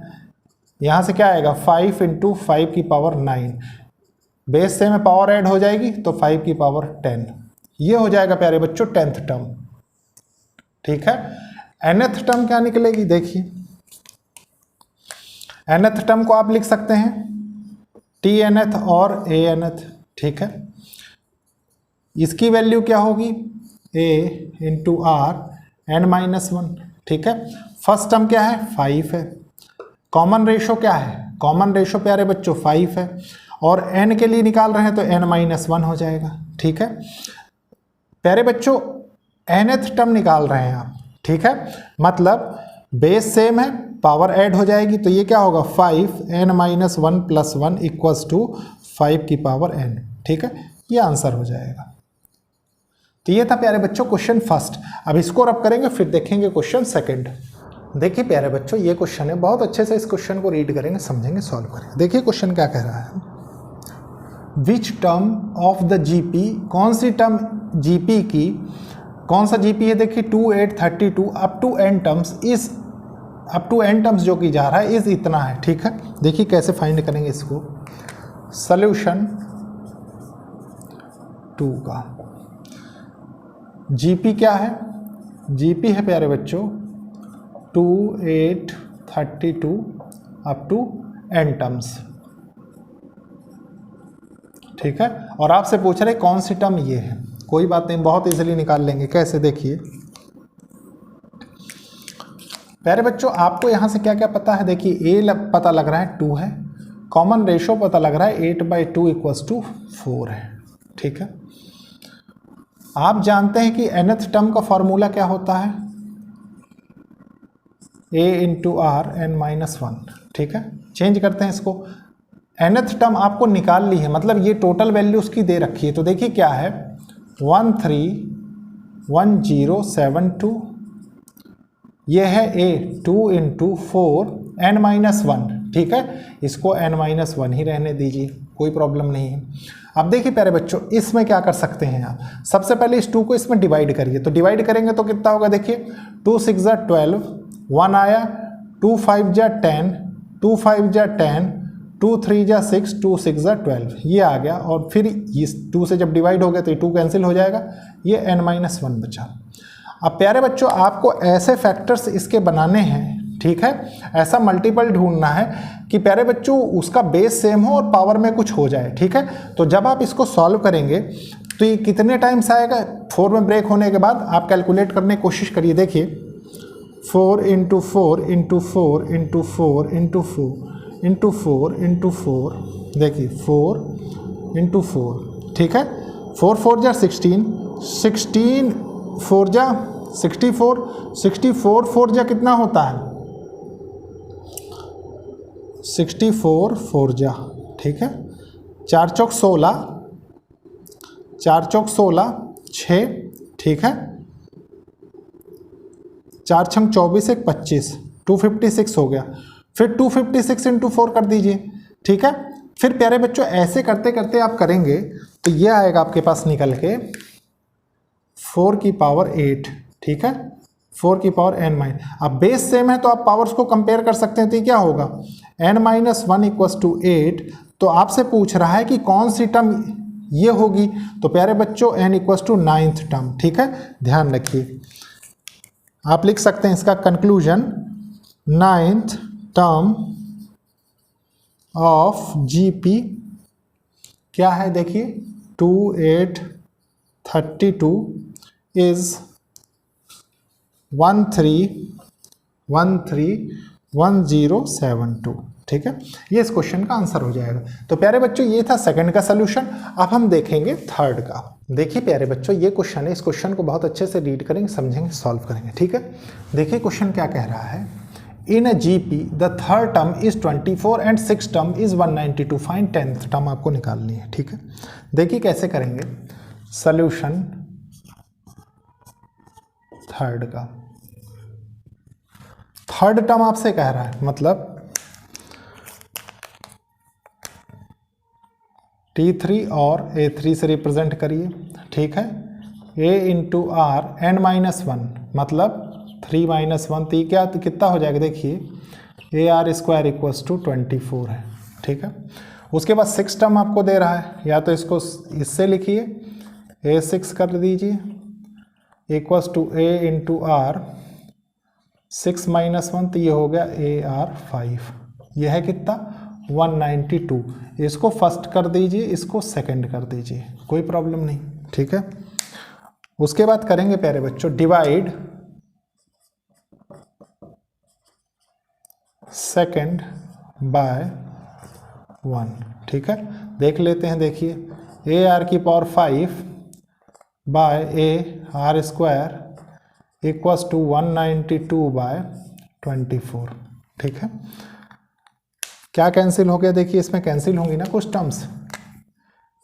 यहाँ से क्या आएगा 5 × 5 की पावर 9, बेस से में पावर ऐड हो जाएगी तो 5 की पावर 10, ये हो जाएगा प्यारे बच्चों 10th टर्म, ठीक है। nth टर्म क्या निकलेगी देखिए, nth टर्म को आप लिख सकते हैं tnth और anth, ठीक है। इसकी वैल्यू क्या होगी a × r n-1, ठीक है। फर्स्ट टर्म क्या है 5 है। कॉमन रेशो क्या है, कॉमन रेशो प्यारे बच्चों 5 है, और n के लिए निकाल रहे हैं तो n-1 हो जाएगा, ठीक है। प्यारे बच्चों nth टर्म निकाल रहे हैं आप, ठीक है, मतलब बेस सेम है, पावर ऐड हो जाएगी, तो ये क्या होगा 5 n-1 + 1 = 5 की पावर n, ठीक है, ये आंसर हो जाएगा। तो ये था प्यारे बच्चों क्वेश्चन फर्स्ट। अब इसको रब करेंगे, फिर देखेंगे क्वेश्चन सेकंड। देखिए प्यारे बच्चों ये क्वेश्चन है, बहुत अच्छे से इस क्वेश्चन को रीड करेंगे, समझेंगे, सॉल्व करेंगे। देखिए क्वेश्चन क्या कह रहा है, which term of the GP, कौन सी टर्म जीपी की, कौन सा जीपी है देखिए 2, 8, 32 अप टू n टर्म्स, इस अप टू n टर्म्स जो कि जा रहा है इस इतना है, ठीक है। देखिए कैसे फाइंड करेंगे इसको, सॉल्यूशन 2 का जीपी क्या है, जीपी है प्यारे बच्चों 2, 8, 32 अप टू n टर्म्स, ठीक है। और आपसे पूछ रहे कौन सी टर्म ये है, कोई बात नहीं, बहुत इजीली निकाल लेंगे। कैसे देखिए प्यारे बच्चों, आपको यहाँ से क्या क्या पता है, देखिए a पता लग रहा है 2 है, कॉमन रेशो पता लग रहा है 8/2 = 4 है, ठीक है। आप जानते हैं कि nth टर्म का फॉर्मूला क्या होता है a × r n-1, ठीक है। चेंज करते हैं इसको, nth टर्म आपको निकाल ली है, मतलब ये टोटल वैल्यू उसकी दे रखी है, तो देखिए क्या है 131072, ये है a 2 × 4 n-1, ठीक है, इसको n-1 ही रहने दीजिए, कोई प्रॉब्लम नहीं है। अब देखिए प्यारे बच्चों इसमें क्या कर सकते हैं आप, सबसे पहले इस 2 को इसमें डिवाइड करिए, तो डिवाइड करेंगे तो कितना होगा देखिए 2 6 = 12, 1 आया, 2 5 = 10, 2 5 = 10, 2 3 = 6, 2 6 = 12, ये आ गया। और फिर इस 2 से जब डिवाइड हो गया तो ये 2 कैंसिल हो जाएगा, ये n-1 बचा। अब प्यारे बच्चों आपको ऐसे फैक्टर्स इसके बनाने हैं, ठीक है, ऐसा मल्टीपल ढूंढना है कि प्यारे बच्चों उसका बेस सेम हो और पावर में कुछ हो जाए, ठीक है। तो जब आप इसको सॉल्व करेंगे तो ये कितने टाइम्स आएगा, 4 में ब्रेक होने के बाद आप कैलकुलेट करने की कोशिश करिए। देखिए 4 × 4 × 4 × 4 × 4 × 4 × 4, देखिए 4 × 4, ठीक है, 4 4 = 16, 16 4 = 64, 64 4 = कितना होता है 64 4 = ठीक है, 4 चौक 16, 4 चौक 16 6, ठीक है, 4 छंग 24 1 25, 256 हो गया। फिर 256 × 4 कर दीजिए, ठीक है। फिर प्यारे बच्चों ऐसे करते करते आप करेंगे तो ये आएगा आपके पास निकल के 4 की पावर 8, ठीक है, 4 की पावर n-। अब बेस सेम है तो आप पावर्स को कंपेयर कर सकते हैं, तो ये क्या होगा n-1 = 8। तो आपसे पूछ रहा है कि कौन सी टर्म ये होगी, तो प्यारे बच्चों n = 9th टर्म, ठीक है, ध्यान रखिए। आप लिख सकते हैं इसका conclusion 9th term of GP क्या है, देखिए 2 8 32 इज 131072, ठीक है, ये इस क्वेश्चन का आंसर हो जाएगा। तो प्यारे बच्चों ये था सेकंड का सलूशन। अब हम देखेंगे थर्ड का। देखिए प्यारे बच्चों ये क्वेश्चन है, इस क्वेश्चन को बहुत अच्छे से रीड करेंगे, समझेंगे, सॉल्व करेंगे। ठीक है, देखिए क्वेश्चन क्या कह रहा है। In a GP the third term is 24 and six term is 192। Find 10th term आपको निकालनी है। ठीक है, देखिए कैसे करेंगे सल्यूशन थर्ड का। थर्ड टर्म आपसे कह रहा है, मतलब T3 और A3 से रिप्रेजेंट करिए। ठीक है, A इंटू आर n -1 मतलब 3 - 1 तो क्या कितना हो जाएगा, देखिए AR² इक्वल्स टू 24 है। ठीक है, उसके बाद 6 टर्म आपको दे रहा है, या तो इसको इससे लिखिए A6 कर दीजिए equals to A into r 6 - 1 तो ये हो गया AR5। यह है कितना 192। इसको फर्स्ट कर दीजिए, इसको सेकंड कर दीजिए, कोई प्रॉब्लम नहीं। ठीक है, उसके बाद करेंगे प्यारे बच्चों डिवाइड सेकंड बाय 1। ठीक है, देख लेते हैं। देखिए AR⁵ bye AR² equals to 192/24। ठीक है, क्या कैंसिल हो गया, देखिए इसमें कैंसिल होंगी ना कुछ टर्म्स,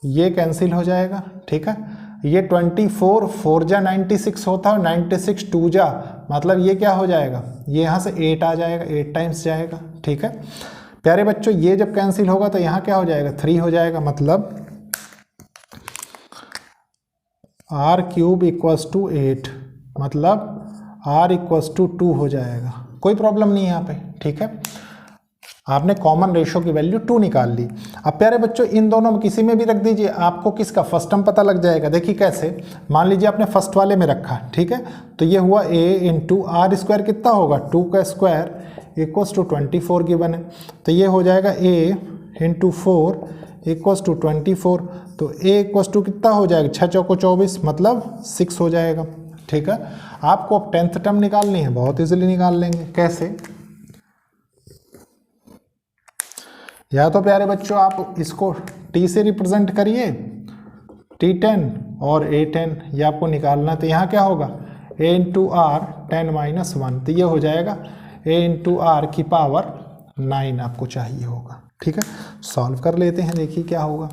ये कैंसिल हो जाएगा। ठीक है, ये 24 4 जा 96 होता है और 96 2 जा मतलब ये क्या हो जाएगा, ये यहाँ से 8 आ जाएगा, 8 टाइम्स जाएगा। ठीक है प्यारे बच्चों, ये जब कैंसिल होगा तो यहाँ क्या हो जाएगा 3 हो जाएगा, मतलब R³ इक्वल्स टू 8 मतलब R इक्वल्स टू 2 हो जाएगा। कोई प्रॉब्लम नहीं है यहाँ पे। ठीक है, आपने कॉमन रेशो की वैल्यू 2 निकाल ली। अब प्यारे बच्चों इन दोनों में किसी में भी रख दीजिए, आपको किसका फर्स्ट टर्म पता लग जाएगा। देखिए कैसे, मान लीजिए आपने फर्स्ट वाले में रखा। ठीक है, तो ये हुआ A इंटू R² कितना होगा 2 का स्क्वायर इक्वल्स टू 24 गिवन है, तो ये हो जाएगा A इंटू 4 इक्वल्स टू 24। तो A इक्वल्स टू कितना हो जाएगा 6 चौको 24 मतलब 6 हो जाएगा। ठीक है, आपको अब 10th टर्म निकालनी है, बहुत इजीली निकाल लेंगे। कैसे, या तो प्यारे बच्चों आप इसको T से रिप्रेजेंट करिए T10 और A10, ये आपको निकालना है। तो यहाँ क्या होगा A इंटू आर 10 - 1 तो ये हो जाएगा A इंटू आर की पावर 9 आपको चाहिए होगा। ठीक है, सॉल्व कर लेते हैं। देखिए क्या होगा,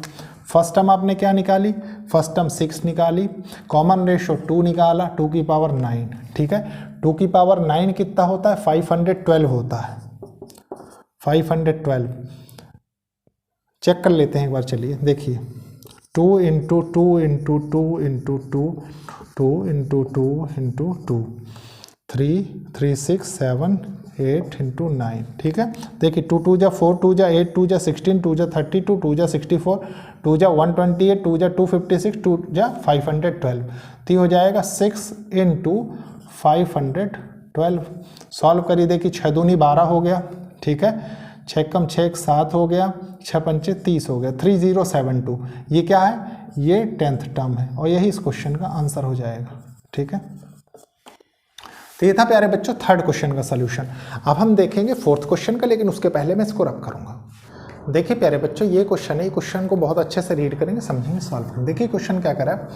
फर्स्ट टर्म आपने क्या निकाली, फर्स्ट टर्म 6 निकाली, कॉमन रेशो 2 निकाला, 2 की पावर 9। ठीक है, 2 की पावर 9 कितना होता है 512 होता है, 512 चेक कर लेते हैं एक बार। चलिए देखिए 2 into 2 into 2 into 2 2 into 2 into 2 3 3 6 7 8 into 9। ठीक है, देखिए 2 2 जा 4 2 जा 8 2 जा 16 2 जा 32 2 जा 64 2 जा 128 2 जा 256 2 जा 512 तो हो जाएगा 6 इंटू 512। सॉल्व करिए, देखिए 6 दूनी 12 हो गया। ठीक है, 6 कम 6 7 हो गया, 6 पंचे 30 हो गया, 3072। ये क्या है, ये 10th टर्म है और यही इस क्वेश्चन का आंसर हो जाएगा। ठीक है, तो ये था प्यारे बच्चों थर्ड क्वेश्चन का सलूशन। अब हम देखेंगे फोर्थ क्वेश्चन का, लेकिन उसके पहले मैं इसको रब करूंगा। देखिए प्यारे बच्चों ये क्वेश्चन है, ये क्वेश्चन को बहुत अच्छे से रीड करेंगे, समझेंगे, सॉल्व करेंगे। देखिए क्वेश्चन क्या कर रहा है,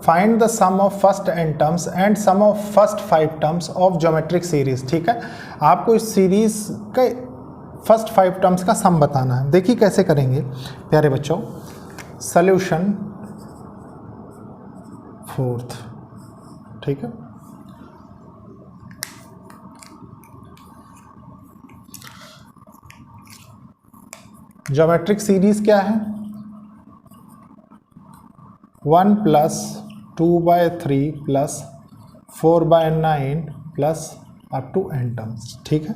find the sum of first n terms and sum of first 5 terms of geometric series. ठीक है, आपको इस सीरीज के फर्स्ट 5 टर्म्स का सम बताना है। देखिए कैसे करेंगे प्यारे बच्चों, सॉल्यूशन फोर्थ। ठीक है, ज्योमेट्रिक सीरीज क्या है 1 + 2/3 + 4/9 + अप टू n टर्म्स। ठीक है,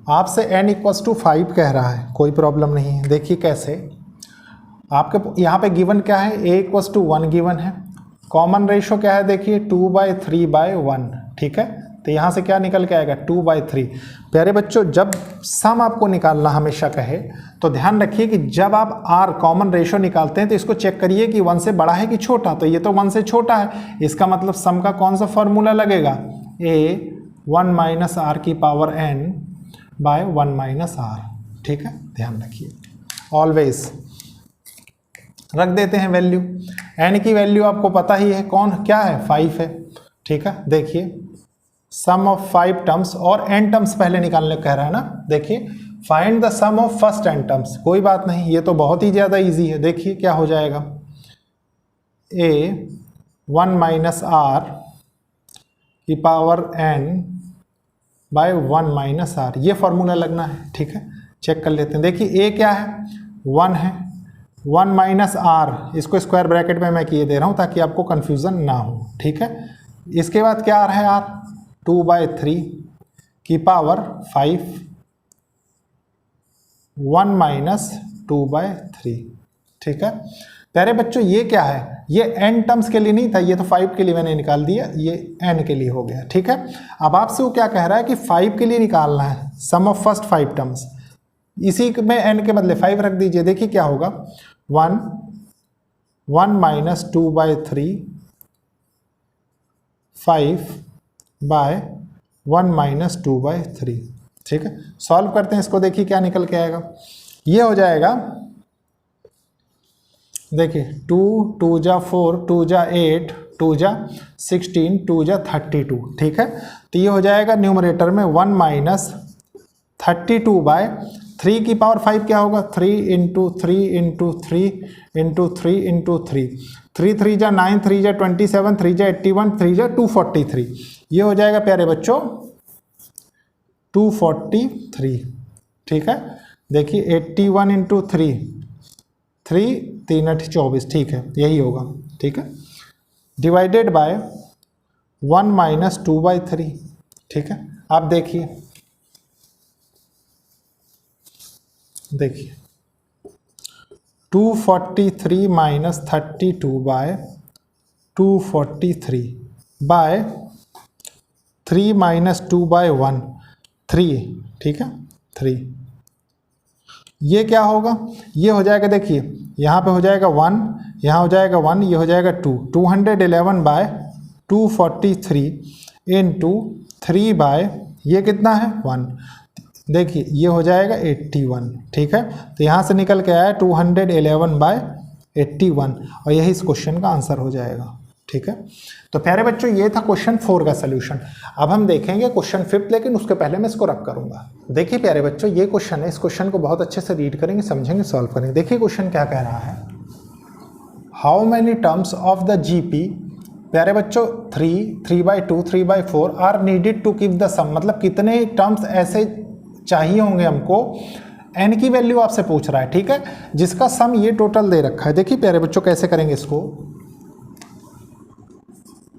आपसे n = 5 कह रहा है, कोई प्रॉब्लम नहीं है। देखिए कैसे, आपके यहाँ पे गिवन क्या है A = 1 गिवन है, कॉमन रेशो क्या है देखिए 2/3/1। ठीक है, तो यहाँ से क्या निकल के आएगा 2/3। प्यारे बच्चों जब सम आपको निकालना हमेशा कहे तो ध्यान रखिए कि जब आप R कॉमन रेशो निकालते हैं तो इसको चेक करिए कि 1 से बड़ा है कि छोटा, तो ये तो 1 से छोटा है, इसका मतलब सम का कौन सा फॉर्मूला लगेगा A 1 माइनस आर की power n by 1 minus r. ठीक है, ध्यान रखिए ऑलवेज रख देते हैं वैल्यू। n की वैल्यू आपको पता ही है, कौन क्या है, 5 है। ठीक है, देखिए सम ऑफ 5 टर्म्स और n टर्म्स पहले निकालने को कह रहा है ना। देखिए find the sum of first n terms, कोई बात नहीं, ये तो बहुत ही ज़्यादा इजी है। देखिए क्या हो जाएगा, a 1 माइनस आर की power n by 1 minus r, ये फॉर्मूला लगना है। ठीक है, चेक कर लेते हैं। देखिए a क्या है, 1 है, 1 माइनस आर, इसको स्क्वायर ब्रैकेट में मैं किए दे रहा हूँ ताकि आपको कन्फ्यूज़न ना हो। ठीक है, इसके बाद क्या आ रहा है आर, 2/3 की पावर 5, 1 माइनस 2/3। ठीक है प्यारे बच्चों, ये क्या है, ये n टर्म्स के लिए नहीं था, ये तो 5 के लिए मैंने निकाल दिया, ये n के लिए हो गया। ठीक है, अब आपसे वो क्या कह रहा है कि 5 के लिए निकालना है सम ऑफ फर्स्ट 5 टर्म्स, इसी में n के बदले 5 रख दीजिए। देखिए क्या होगा, 1 माइनस 2/3, 5 बाय 1 माइनस 2/3। ठीक है, सॉल्व करते हैं इसको, देखिए क्या निकल के आएगा। ये हो जाएगा, देखिए 2 2 जा 4, 2 जा 8, 2 जा 16, 2 जा 32। ठीक है, तो ये हो जाएगा न्यूमरेटर में 1 माइनस 32/3 की पावर 5 क्या होगा, 3 इंटू 3 इंटू 3 इंटू 3 इंटू 3, 3 3 जा 9, 3 जा 27, 3 जा 81, 3 जा 243। ये हो जाएगा प्यारे बच्चों 243। ठीक है, देखिए 81 इंटू 3, 3 3 8 24। ठीक है, यही होगा। ठीक है, डिवाइडेड बाय 1 माइनस 2/3। ठीक है, आप देखिए देखिए 243 माइनस 32/243 बाय 3 माइनस 2/1, 3। ठीक है, 3, ये क्या होगा, ये हो जाएगा, देखिए यहाँ पे हो जाएगा 1, यहाँ हो जाएगा 1, ये हो जाएगा 2, 211/243 इंटू 3 बाय ये कितना है 1, देखिए ये हो जाएगा 81। ठीक है, तो यहाँ से निकल के आया 211/81 और यही इस क्वेश्चन का आंसर हो जाएगा। ठीक है, तो प्यारे बच्चों ये था क्वेश्चन 4 का सोल्यूशन। अब हम देखेंगे क्वेश्चन 5, लेकिन उसके पहले मैं इसको रब करूंगा। देखिए प्यारे बच्चों ये क्वेश्चन है, इस क्वेश्चन को बहुत अच्छे से रीड करेंगे, समझेंगे, सॉल्व करेंगे। देखिए क्वेश्चन क्या कह रहा है, how many terms of the GP, प्यारे बच्चों 3, 3/2, 3/4 are needed to keep the sum, मतलब कितने टर्म्स ऐसे चाहिए होंगे हमको, n की वैल्यू आपसे पूछ रहा है। ठीक है, जिसका सम ये टोटल दे रखा है। देखिए प्यारे बच्चों कैसे करेंगे इसको,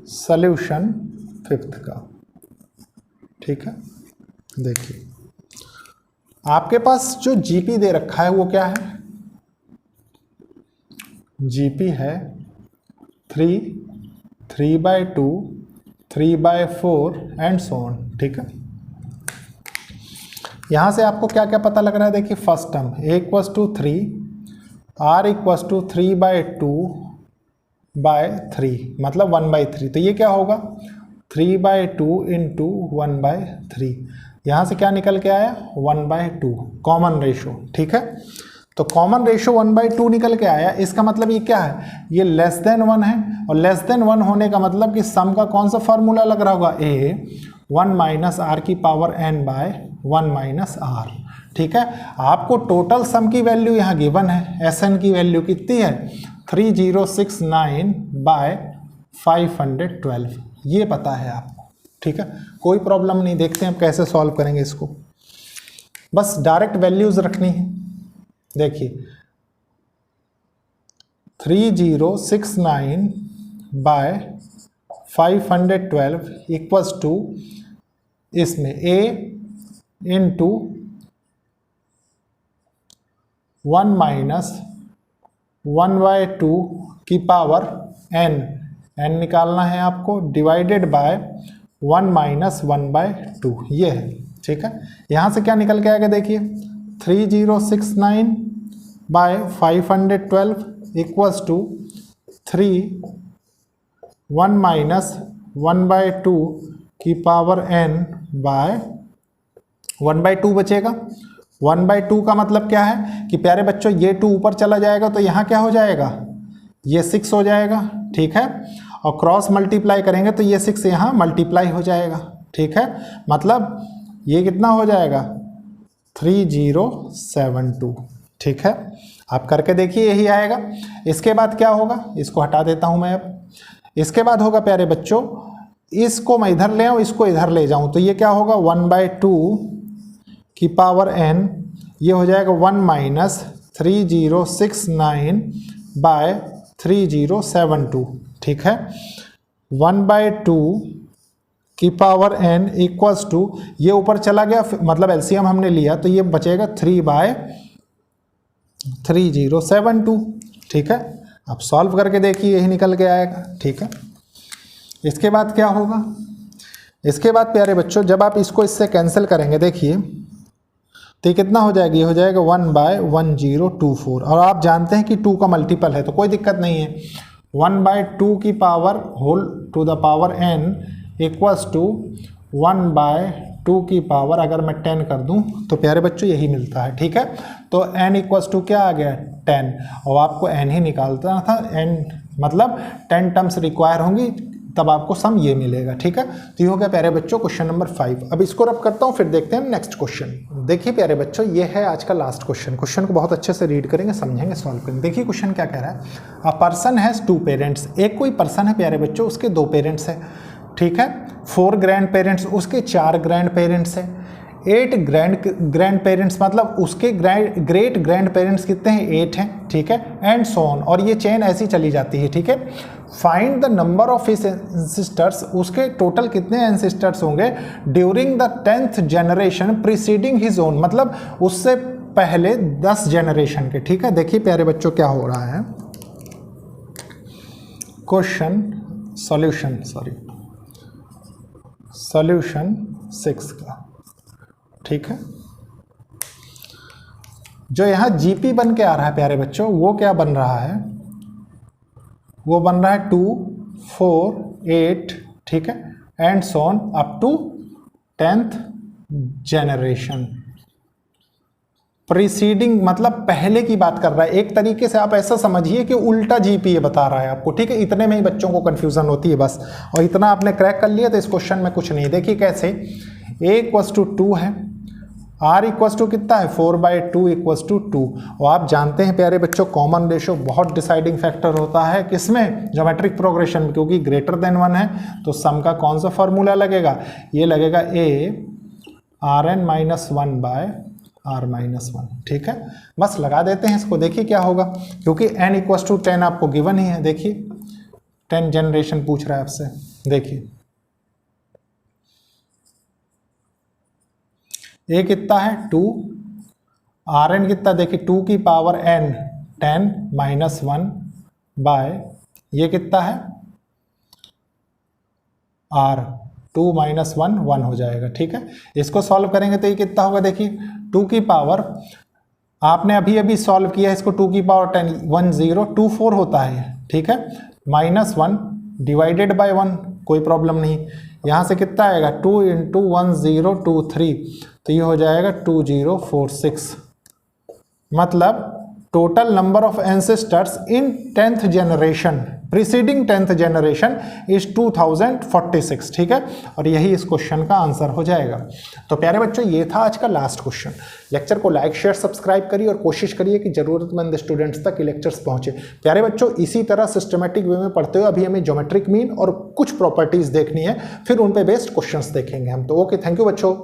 सॉल्यूशन 5th का। ठीक है, देखिए आपके पास जो जीपी दे रखा है वो क्या है, जीपी है 3, 3/2, 3/4 एंड सो ऑन। ठीक है, यहाँ से आपको क्या क्या पता लग रहा है, देखिए first term a equals to 3, r equals to 3/2/3, मतलब 1/3। तो ये क्या होगा 3/2 इंटू 1/3, यहाँ से क्या निकल के आया 1/2, कॉमन रेशो। ठीक है, तो कॉमन रेशो 1/2 निकल के आया, इसका मतलब ये क्या है, ये लेस देन 1 है, और लेस देन 1 होने का मतलब कि सम का कौन सा फॉर्मूला लग रहा होगा, a 1 माइनस आर की power n by 1 minus r. ठीक है, आपको टोटल सम की वैल्यू यहाँ गिवन है, Sn की वैल्यू कितनी है 3069/512, ये पता है आपको। ठीक है, कोई प्रॉब्लम नहीं, देखते हैं आप कैसे सॉल्व करेंगे इसको, बस डायरेक्ट वैल्यूज रखनी है। देखिए 3069/512 इक्वल्स टू इसमें a इंटू 1 माइनस 1/2 की पावर n निकालना है आपको, डिवाइडेड बाय 1 माइनस 1/2, ये है। ठीक है, यहाँ से क्या निकल के आएगा, देखिए 3069/512 इक्वल्स टू 3 1 माइनस 1/2 की पावर n बाय 1/2 बचेगा। 1/2 का मतलब क्या है कि प्यारे बच्चों ये 2 ऊपर चला जाएगा तो यहाँ क्या हो जाएगा, ये 6 हो जाएगा, ठीक है। और क्रॉस मल्टीप्लाई करेंगे तो ये 6 यहाँ मल्टीप्लाई हो जाएगा, ठीक है। मतलब ये कितना हो जाएगा 3072, ठीक है। आप करके देखिए यही आएगा। इसके बाद क्या होगा, इसको हटा देता हूँ मैं अब। इसके बाद होगा प्यारे बच्चों, इसको मैं इधर ले आऊँ, इसको इधर ले जाऊँ तो ये क्या होगा 1/2 की पावर n, ये हो जाएगा 1 माइनस 3069 बाय 3072, ठीक है। 1/2 की पावर n इक्वल्स टू, ये ऊपर चला गया मतलब एलसीएम हमने लिया तो ये बचेगा 3/3072, ठीक है। आप सॉल्व करके देखिए यही निकल के आएगा, ठीक है। इसके बाद क्या होगा, इसके बाद प्यारे बच्चों जब आप इसको इससे कैंसिल करेंगे देखिए तो ये कितना हो जाएगा, ये हो जाएगा 1/1024। और आप जानते हैं कि 2 का मल्टीपल है तो कोई दिक्कत नहीं है। 1/2 की power whole to the power n equals to 1/2 की पावर अगर मैं 10 कर दूं तो प्यारे बच्चों यही मिलता है, ठीक है। तो n इक्वल्स टू क्या आ गया 10, और आपको n ही निकालना था, n मतलब 10 टर्म्स रिक्वायर होंगी तब आपको सम ये मिलेगा, ठीक है। तो ये हो गया प्यारे बच्चों क्वेश्चन नंबर 5। अब इसको रब करता हूँ फिर देखते हैं नेक्स्ट क्वेश्चन। देखिए प्यारे बच्चों ये है आज का लास्ट क्वेश्चन। क्वेश्चन को बहुत अच्छे से रीड करेंगे, समझेंगे, सॉल्व करेंगे। देखिए क्वेश्चन क्या कह रहा है, अ पर्सन हैज़ 2 पेरेंट्स। एक कोई पर्सन है प्यारे बच्चों, उसके 2 पेरेंट्स है, ठीक है। 4 ग्रैंड पेरेंट्स, उसके 4 ग्रैंड पेरेंट्स है। 8 ग्रैंड पेरेंट्स मतलब उसके ग्रेट ग्रैंड पेरेंट्स कितने हैं, 8 हैं, ठीक है। एंड सो ऑन, और ये चेन ऐसी चली जाती है, ठीक है। Find the number of his ancestors, उसके टोटल कितने एंसेस्टर्स होंगे during the 10th generation preceding his own, मतलब उससे पहले 10 जनरेशन के, ठीक है। देखिए प्यारे बच्चों क्या हो रहा है, क्वेश्चन सॉल्यूशन 6 का, ठीक है। जो यहाँ जीपी बन के आ रहा है प्यारे बच्चों, वो क्या बन रहा है, वो बन रहा है 2, 4, 8, ठीक है, and so on up to 10th generation. Preceding मतलब पहले की बात कर रहा है। एक तरीके से आप ऐसा समझिए कि उल्टा जीपीए बता रहा है आपको, ठीक है। इतने में ही बच्चों को कंफ्यूजन होती है बस, और इतना आपने क्रैक कर लिया तो इस क्वेश्चन में कुछ नहीं। देखिए कैसे, a इक्वल्स टू 2 है, r इक्वल्स टू कितना है 4/2 इक्वल्स टू 2। और आप जानते हैं प्यारे बच्चों कॉमन रेशो बहुत डिसाइडिंग फैक्टर होता है किसमें, ज्योमेट्रिक प्रोग्रेशन में, क्योंकि ग्रेटर देन 1 है तो सम का कौन सा फॉर्मूला लगेगा, ये लगेगा a rn-1 बाय r-1, ठीक है। बस लगा देते हैं इसको, देखिए क्या होगा, क्योंकि n इक्वल्स टू 10 आपको गिवन ही है। देखिए 10 जनरेशन पूछ रहा है आपसे, देखिए ए कितना है 2, आर एन कितना, देखिए 2 की पावर n 10 माइनस 1 बाय ये कितना है r 2 माइनस 1 1 हो जाएगा, ठीक है। इसको सॉल्व करेंगे तो ये कितना होगा, देखिए 2 की पावर, आपने अभी अभी सॉल्व किया है इसको, 2 की पावर 10 1024 होता है, ठीक है, माइनस 1 डिवाइडेड बाय 1, कोई प्रॉब्लम नहीं। यहाँ से कितना आएगा 2 × 1023, तो ये हो जाएगा 2046। मतलब total number of ancestors in 10th generation preceding 10th generation is 2046, ठीक है। और यही इस क्वेश्चन का आंसर हो जाएगा। तो प्यारे बच्चों ये था आज का लास्ट क्वेश्चन। लेक्चर को लाइक शेयर सब्सक्राइब करिए और कोशिश करिए कि जरूरतमंद स्टूडेंट्स तक लेक्चर्स पहुंचे। प्यारे बच्चों इसी तरह सिस्टमेटिक वे में पढ़ते हुए अभी हमें ज्योमेट्रिक मीन और कुछ प्रॉपर्टीज देखनी है, फिर उन पे बेस्ड क्वेश्चंस देखेंगे हम। तो ओके, थैंक यू बच्चों।